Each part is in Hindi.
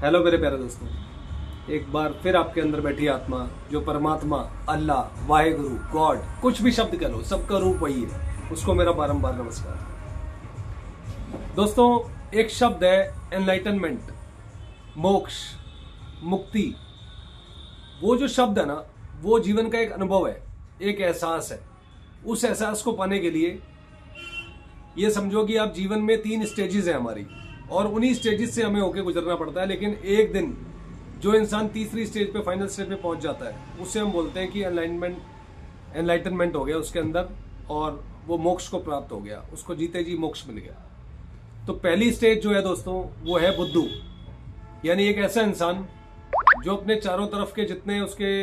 हेलो मेरे प्यारे दोस्तों, एक बार फिर आपके अंदर बैठी आत्मा जो परमात्मा, अल्लाह, वाहेगुरु, गॉड, कुछ भी शब्द कह लो, सबका रूप वही है, उसको मेरा बारंबार नमस्कार। दोस्तों, एक शब्द है एनलाइटनमेंट, मोक्ष, मुक्ति। वो जो शब्द है ना, वो जीवन का एक अनुभव है, एक एहसास है। उस एहसास को पाने के लिए ये समझो कि आप जीवन में 3 स्टेजेस है हमारी, और उन्हीं स्टेजेस से हमें होके गुजरना पड़ता है। लेकिन एक दिन जो इंसान तीसरी स्टेज पे, फाइनल स्टेज पे पहुंच जाता है, उससे हम बोलते हैं कि एनलाइटनमेंट हो गया उसके अंदर, और वो मोक्ष को प्राप्त हो गया, उसको जीते जी मोक्ष मिल गया। तो पहली स्टेज जो है दोस्तों, वो है बुद्धू, यानी एक ऐसा इंसान जो अपने चारों तरफ के जितने उसके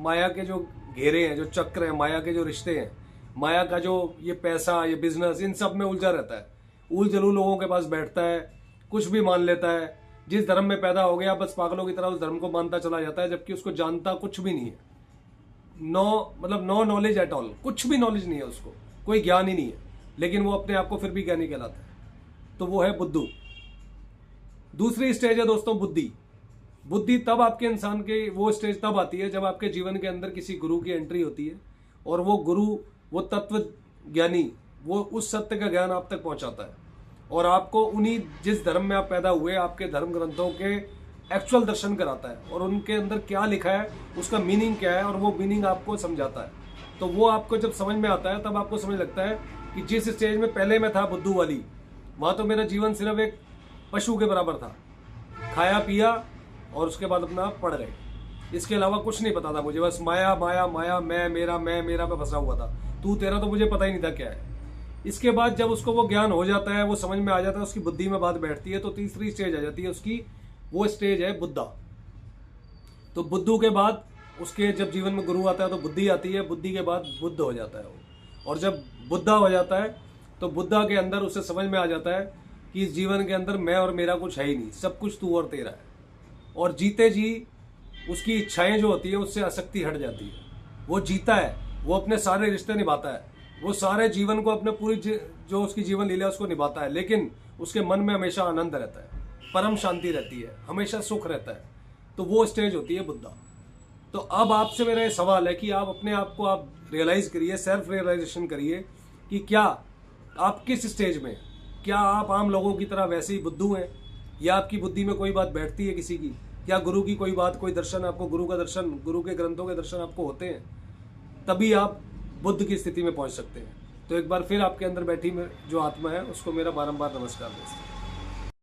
माया के जो घेरे हैं, जो चक्र हैं, माया के जो रिश्ते हैं, माया का जो ये पैसा, ये बिजनेस, इन सब में उलझा रहता है। उल जलू लोगों के पास बैठता है, कुछ भी मान लेता है। जिस धर्म में पैदा हो गया, बस पागलों की तरह उस धर्म को मानता चला जाता है, जबकि उसको जानता कुछ भी नहीं है। नो नॉलेज एट ऑल, कुछ भी नॉलेज नहीं है उसको, कोई ज्ञान ही नहीं है, लेकिन वो अपने आप को फिर भी ज्ञानी कहलाता है। तो वो है बुद्धू। दूसरी स्टेज है दोस्तों बुद्धि। बुद्धि तब आपके इंसान के, वो स्टेज तब आती है जब आपके जीवन के अंदर किसी गुरु की एंट्री होती है, और वो गुरु, वो तत्व ज्ञानी, वो उस सत्य का ज्ञान आप तक पहुंचाता है, और आपको उन्हीं, जिस धर्म में आप पैदा हुए, आपके धर्म ग्रंथों के एक्चुअल दर्शन कराता है, और उनके अंदर क्या लिखा है, उसका मीनिंग क्या है, और वो मीनिंग आपको समझाता है। तो वो आपको जब समझ में आता है, तब आपको समझ लगता है कि जिस स्टेज में पहले मैं था बुद्धू वाली, वहां तो मेरा जीवन सिर्फ एक पशु के बराबर था। खाया पिया और उसके बाद अपना पढ़ गए, इसके अलावा कुछ नहीं पता था मुझे। बस माया माया माया, मैं मेरा पे फंसा हुआ था। तू तेरा तो मुझे पता ही नहीं था क्या है। इसके बाद जब उसको वो ज्ञान हो जाता है, वो समझ में आ जाता है, उसकी बुद्धि में बात बैठती है, तो तीसरी स्टेज आ जाती है उसकी, वो स्टेज है बुद्धा। तो बुद्धू के बाद उसके जब जीवन में गुरु आता है तो बुद्धि आती है, बुद्धि के बाद बुद्ध हो जाता है वो। और जब बुद्धा हो जाता है तो बुद्धा के अंदर उसे समझ में आ जाता है कि इस जीवन के अंदर मैं और मेरा कुछ है ही नहीं, सब कुछ तू और तेरा है। और जीते जी उसकी इच्छाएं जो होती है, उससे आसक्ति हट जाती है। वो जीता है, वो अपने सारे रिश्ते निभाता है, वो सारे जीवन को, अपने पूरी जो उसकी जीवन लीला उसको निभाता है, लेकिन उसके मन में हमेशा आनंद रहता है, परम शांति रहती है, हमेशा सुख रहता है। तो वो स्टेज होती है बुद्धा। तो अब आपसे मेरा ये सवाल है कि आप अपने आप को आप रियलाइज करिए, सेल्फ रियलाइजेशन करिए कि क्या आप किस स्टेज में, क्या आप आम लोगों की तरह वैसे ही बुद्धू हैं, या आपकी बुद्धि में कोई बात बैठती है किसी की, या गुरु की कोई बात, कोई दर्शन आपको, गुरु का दर्शन, गुरु के ग्रंथों के दर्शन आपको होते हैं, तभी आप बुद्ध की स्थिति में पहुंच सकते हैं। तो एक बार फिर आपके अंदर बैठी जो आत्मा है, उसको मेरा बारंबार नमस्कार दोस्तों।